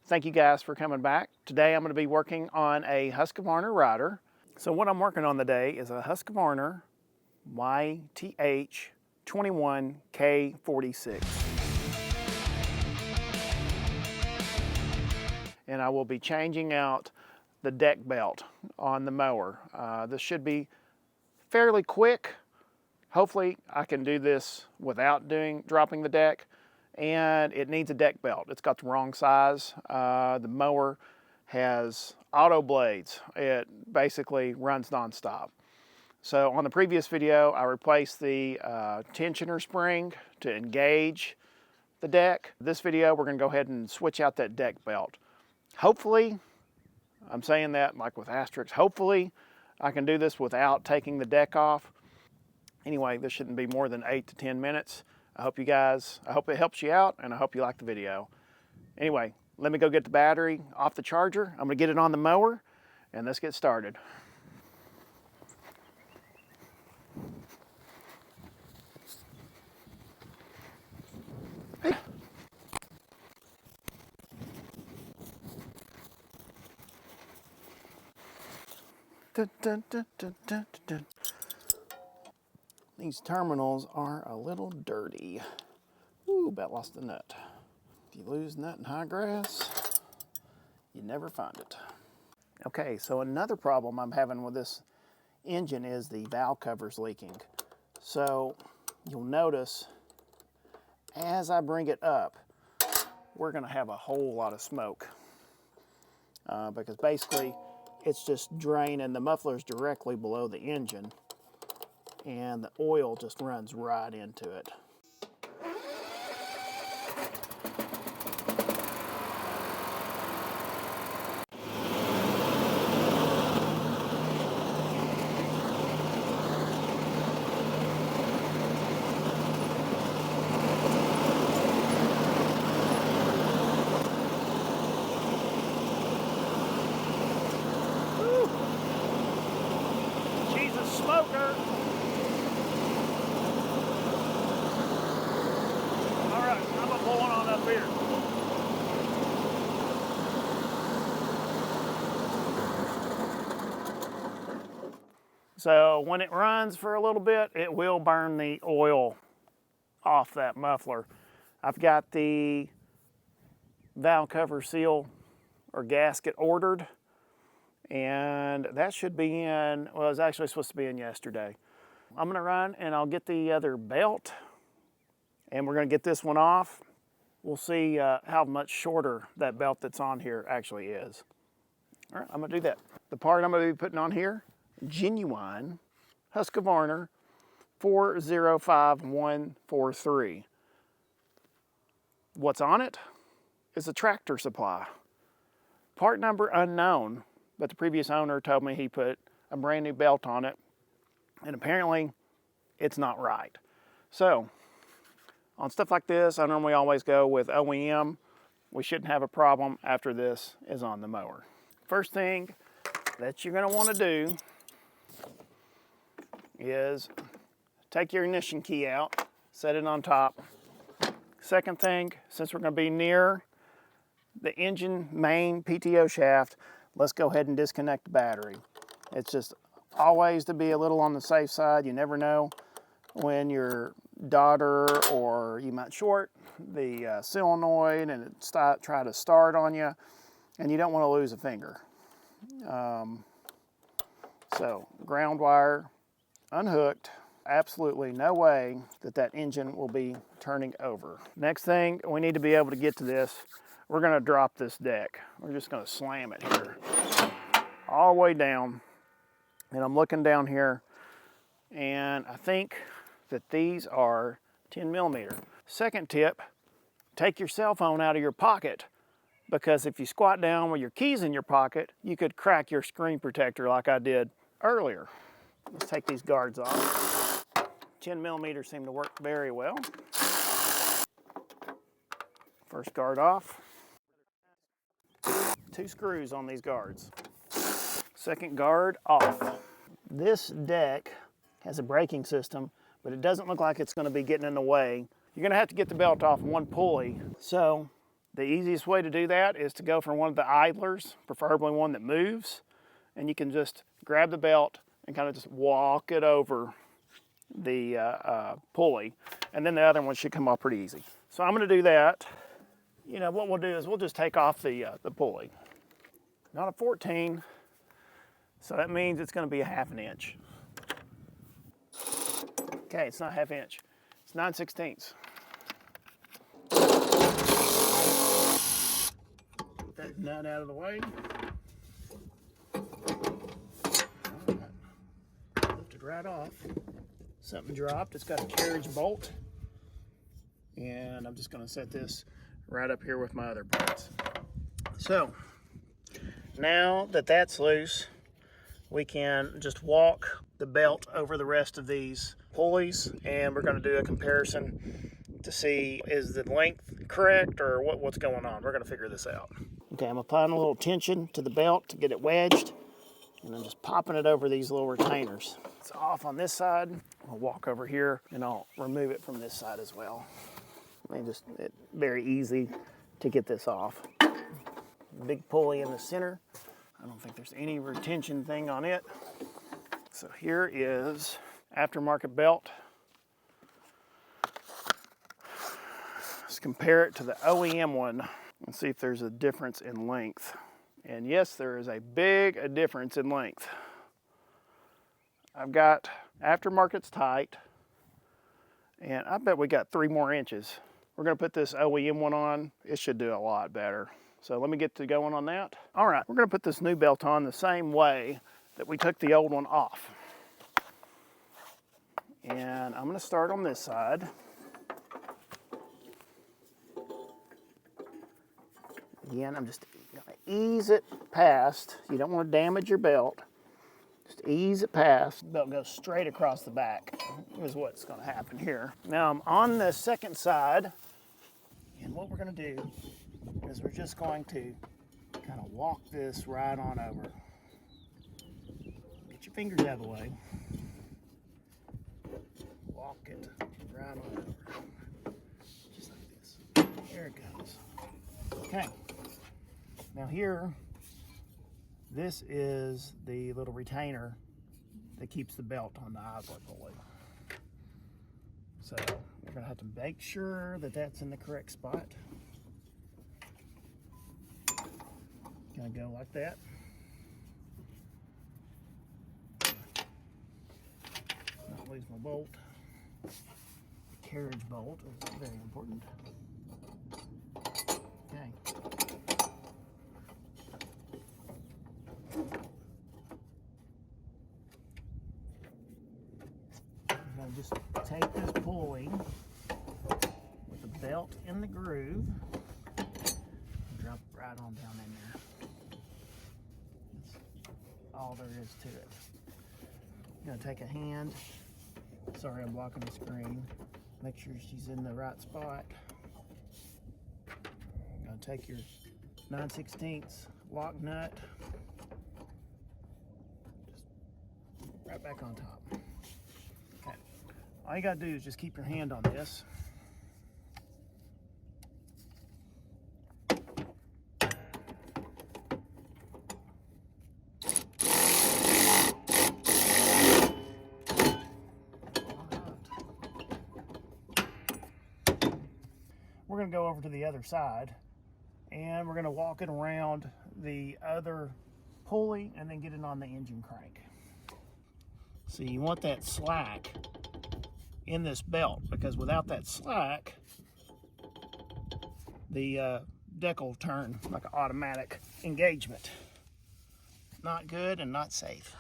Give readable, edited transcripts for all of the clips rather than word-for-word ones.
Thank you guys for coming back. Today I'm going to be working on a Husqvarna rider. So what I'm working on today is a Husqvarna YTH 21 K46. And I will be changing out the deck belt on the mower. This should be fairly quick. Hopefully I can do this without dropping the deck. And it needs a deck belt. It's got the wrong size. The mower has auto blades. It basically runs nonstop. So on the previous video, I replaced the tensioner spring to engage the deck. This video, we're gonna go ahead and switch out that deck belt. Hopefully, I'm saying that like with asterisks, hopefully I can do this without taking the deck off. Anyway, this shouldn't be more than 8 to 10 minutes. I hope it helps you out, and I hope you like the video. Anyway, let me go get the battery off the charger. I'm gonna get it on the mower, and let's get started. Dun, dun, dun, dun, dun, dun. These terminals are a little dirty. Ooh, about lost a nut. If you lose nut in high grass, you never find it. Okay, so another problem I'm having with this engine is the valve cover's leaking. So you'll notice as I bring it up, we're gonna have a whole lot of smoke because basically it's just draining, the muffler's directly below the engine, and the oil just runs right into it. Woo. She's a smoker. Pulling on up here. So when it runs for a little bit, it will burn the oil off that muffler. I've got the valve cover seal or gasket ordered, and that should be in, well, it was actually supposed to be in yesterday. I'm gonna run and I'll get the other belt, and we're gonna get this one off. We'll see how much shorter that belt that's on here actually is. All right, I'm gonna do that. The part I'm gonna be putting on here, genuine Husqvarna 405143. What's on it is a tractor supply. Part number unknown, but the previous owner told me he put a brand new belt on it, and apparently it's not right. So, on stuff like this, I normally always go with OEM. We shouldn't have a problem after this is on the mower. First thing that you're gonna wanna do is take your ignition key out, set it on top. Second thing, since we're gonna be near the engine main PTO shaft, let's go ahead and disconnect the battery. It's just always to be a little on the safe side. You never know when your daughter or you might short the solenoid and it try to start on you, and you don't want to lose a finger. So ground wire unhooked. Absolutely no way that engine will be turning over. Next thing, we need to be able to get to this. We're going to drop this deck. We're just going to slam it here all the way down, and I'm looking down here, and I think that these are 10 millimeter. Second tip, take your cell phone out of your pocket, because if you squat down with your keys in your pocket, you could crack your screen protector like I did earlier. Let's take these guards off. 10 millimeters seem to work very well. First guard off. 2 screws on these guards. Second guard off. This deck has a braking system, but it doesn't look like it's going to be getting in the way. You're going to have to get the belt off one pulley. So The easiest way to do that is to go for one of the idlers, preferably one that moves, and you can just grab the belt and kind of just walk it over the pulley, and then the other one should come off pretty easy. So I'm going to do that. You know, what we'll do is we'll just take off the pulley. Not a 14, so that means it's going to be a 1/2 inch. Okay, it's not 1/2 inch, it's 9/16. Get that nut out of the way. All right. Lift it right off. Something dropped. It's got a carriage bolt, and I'm just going to set this right up here with my other parts. So now that that's loose, we can just walk the belt over the rest of these pulleys, and we're going to do a comparison to see is the length correct or what's going on. We're going to figure this out. Okay, I'm applying a little tension to the belt to get it wedged, and I'm just popping it over these little retainers. It's off on this side. I'll walk over here and I'll remove it from this side as well. It's very easy to get this off. Big pulley in the center. I don't think there's any retention thing on it. So here is aftermarket belt. Let's compare it to the OEM one and see if there's a difference in length. And yes, there is a big difference in length. I've got aftermarket's tight, and I bet we got 3 more inches. We're gonna put this OEM one on. It should do a lot better. So let me get to going on that. All right, we're gonna put this new belt on the same way that we took the old one off. And I'm gonna start on this side. Again, I'm just gonna ease it past. You don't wanna damage your belt. Just ease it past. The belt goes straight across the back is what's gonna happen here. Now I'm on the second side, and what we're gonna do is we're just going to kind of walk this right on over. Get your fingers out of the way. Walk it right on over. Just like this. There it goes. Okay. Now here, this is the little retainer that keeps the belt on the idler pulley. So we're gonna have to make sure that that's in the correct spot. Gonna go like that. Not lose my bolt. The carriage bolt is very important. Okay. I'm gonna just take this pulley with the belt in the groove and drop it right on down in there. All there is to it. I'm gonna take a hand. Sorry, I'm blocking the screen. Make sure she's in the right spot. I'm gonna take your 9/16 lock nut. Just right back on top. Okay. All you gotta do is just keep your hand on this. We're going to go over to the other side, and we're going to walk it around the other pulley and then get it on the engine crank. So you want that slack in this belt, because without that slack, the deck will turn like an automatic engagement. Not good and not safe.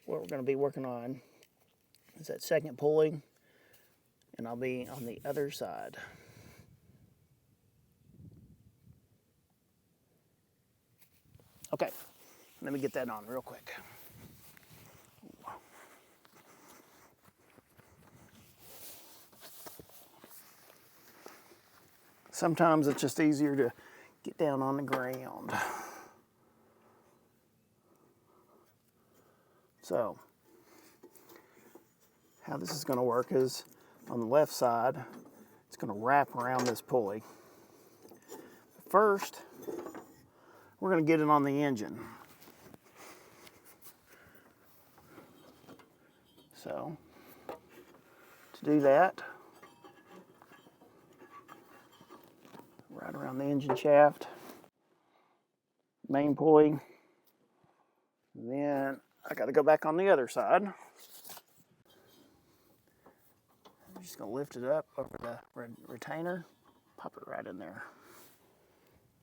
What we're going to be working on is that second pulley, and I'll be on the other side. Okay, let me get that on real quick. Sometimes it's just easier to get down on the ground. So how this is going to work is on the left side, it's going to wrap around this pulley. First, we're going to get it on the engine. So to do that, right around the engine shaft, main pulley, and then I got to go back on the other side. I'm just going to lift it up over the retainer, pop it right in there.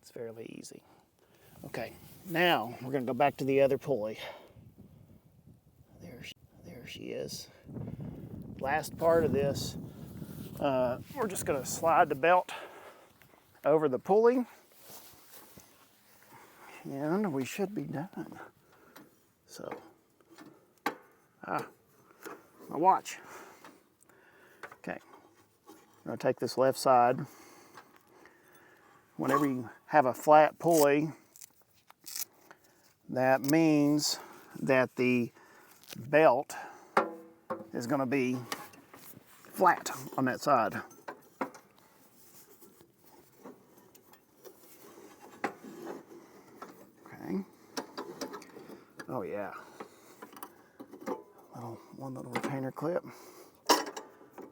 It's fairly easy. Okay, now we're going to go back to the other pulley. There she is. Last part of this, we're just going to slide the belt over the pulley, and we should be done. So, my watch. Okay, I'm going to take this left side. Whenever you have a flat pulley, that means that the belt is going to be flat on that side. Okay. Oh yeah. One little retainer clip.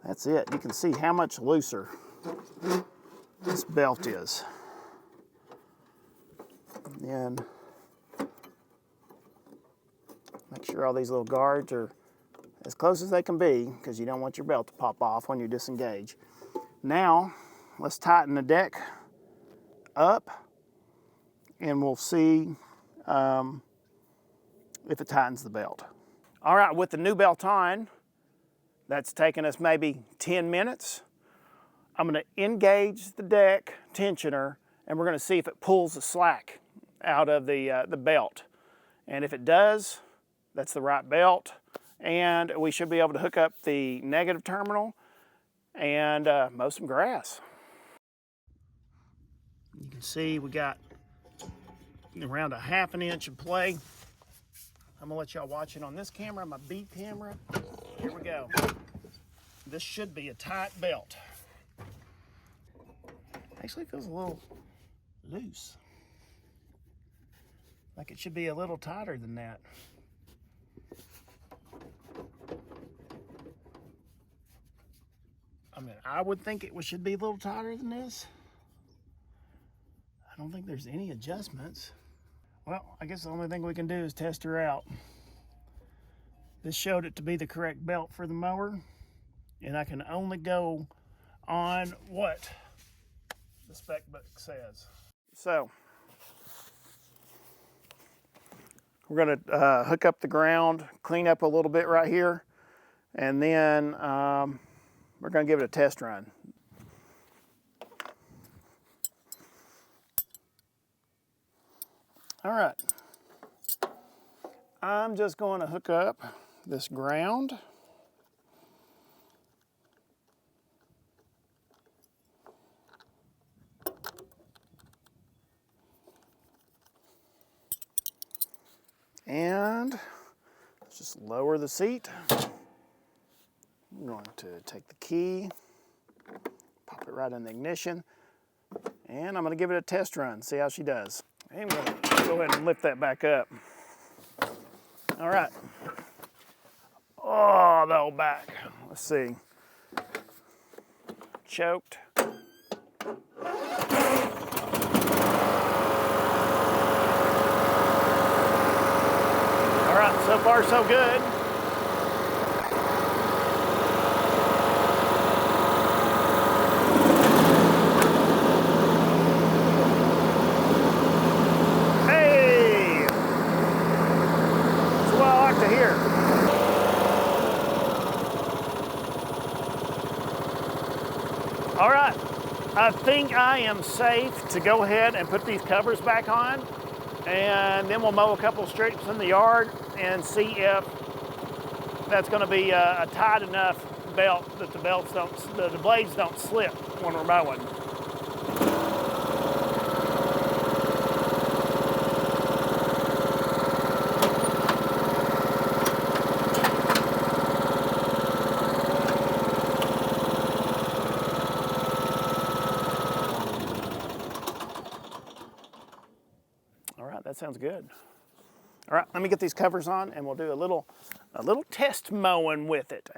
That's it. You can see how much looser this belt is. And make sure all these little guards are as close as they can be, because you don't want your belt to pop off when you disengage. Now, let's tighten the deck up, and we'll see if it tightens the belt. All right, with the new belt on, that's taken us maybe 10 minutes. I'm going to engage the deck tensioner, and we're going to see if it pulls the slack out of the belt. And if it does, that's the right belt, and we should be able to hook up the negative terminal and mow some grass. You can see we got around a ½ inch of play. I'm gonna let y'all watch it on this camera, my beat camera. Here we go. This should be a tight belt. Actually feels a little loose. Like it should be a little tighter than that. I mean, I would think it should be a little tighter than this. I don't think there's any adjustments. Well, I guess the only thing we can do is test her out. This showed it to be the correct belt for the mower, and I can only go on what the spec book says. So, we're gonna hook up the ground, clean up a little bit right here, and then we're gonna give it a test run. All right, I'm just going to hook up this ground. And let's just lower the seat. I'm going to take the key, pop it right in the ignition, and I'm going to give it a test run, see how she does. I'm going to go ahead and lift that back up. All right. Oh, the old back. Let's see. Choked. All right, so far so good. All right, I think I am safe to go ahead and put these covers back on, and then we'll mow a couple strips in the yard and see if that's going to be a tight enough belt that the blades don't slip when we're mowing. that sounds good. All right, let me get these covers on and we'll do a little test mowing with it.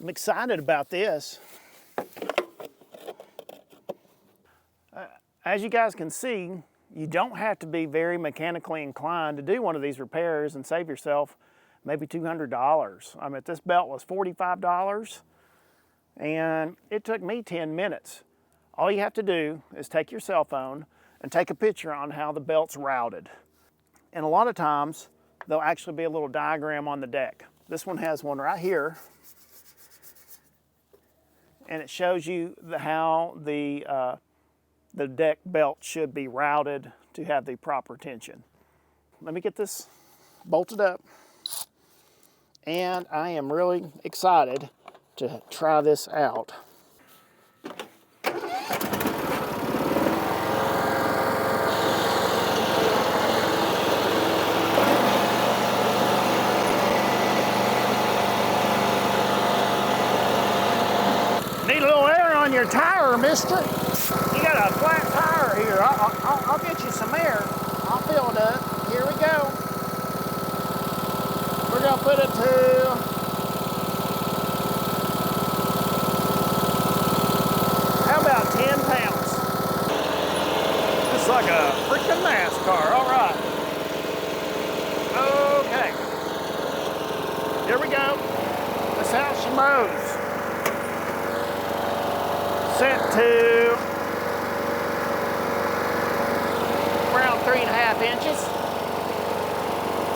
I'm excited about this. As you guys can see, you don't have to be very mechanically inclined to do one of these repairs and save yourself maybe $200. I mean, this belt was $45 and it took me 10 minutes. All you have to do is take your cell phone and take a picture on how the belt's routed. And a lot of times, there'll actually be a little diagram on the deck. This one has one right here. And it shows you how the deck belt should be routed to have the proper tension. Let me get this bolted up. And I am really excited to try this out. Need a little air on your tire, mister. You got a flat tire here. I'll get you some air. I'll fill it up. Here we go. We're gonna put it to how about 10 pounds? It's like a freaking NASCAR. All right. Okay. Here we go. That's how she mows. Set to around 3.5 inches.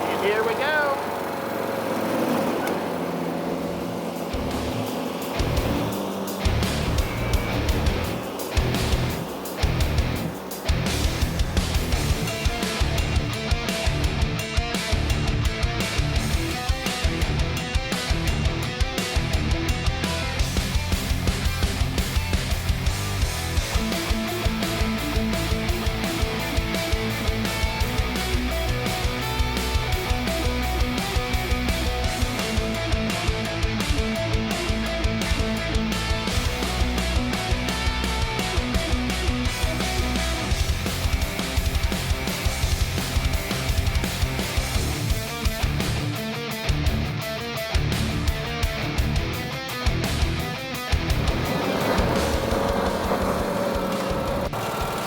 And here we go.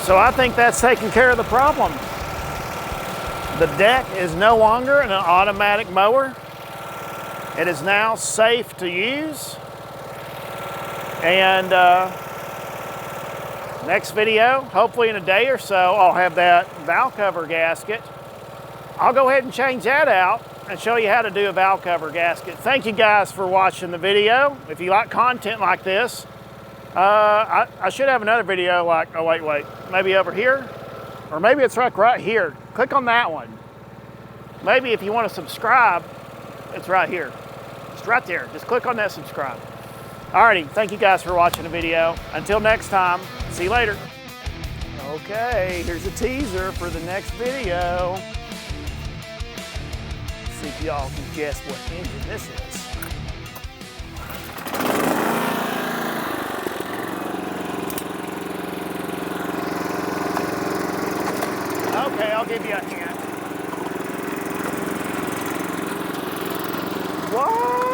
So I think that's taking care of the problem. The deck is no longer an automatic mower. It is now safe to use. And next video, hopefully in a day or so, I'll have that valve cover gasket. I'll go ahead and change that out and show you how to do a valve cover gasket. Thank you guys for watching the video. If you like content like this, I should have another video like, oh wait, maybe over here, or maybe it's like right here. Click on that one. Maybe if you want to subscribe, it's right here. It's right there. Just click on that subscribe. Alrighty, thank you guys for watching the video. Until next time, see you later. Okay, here's a teaser for the next video. See if y'all can guess what engine this is. Okay, I'll give you a hint. What?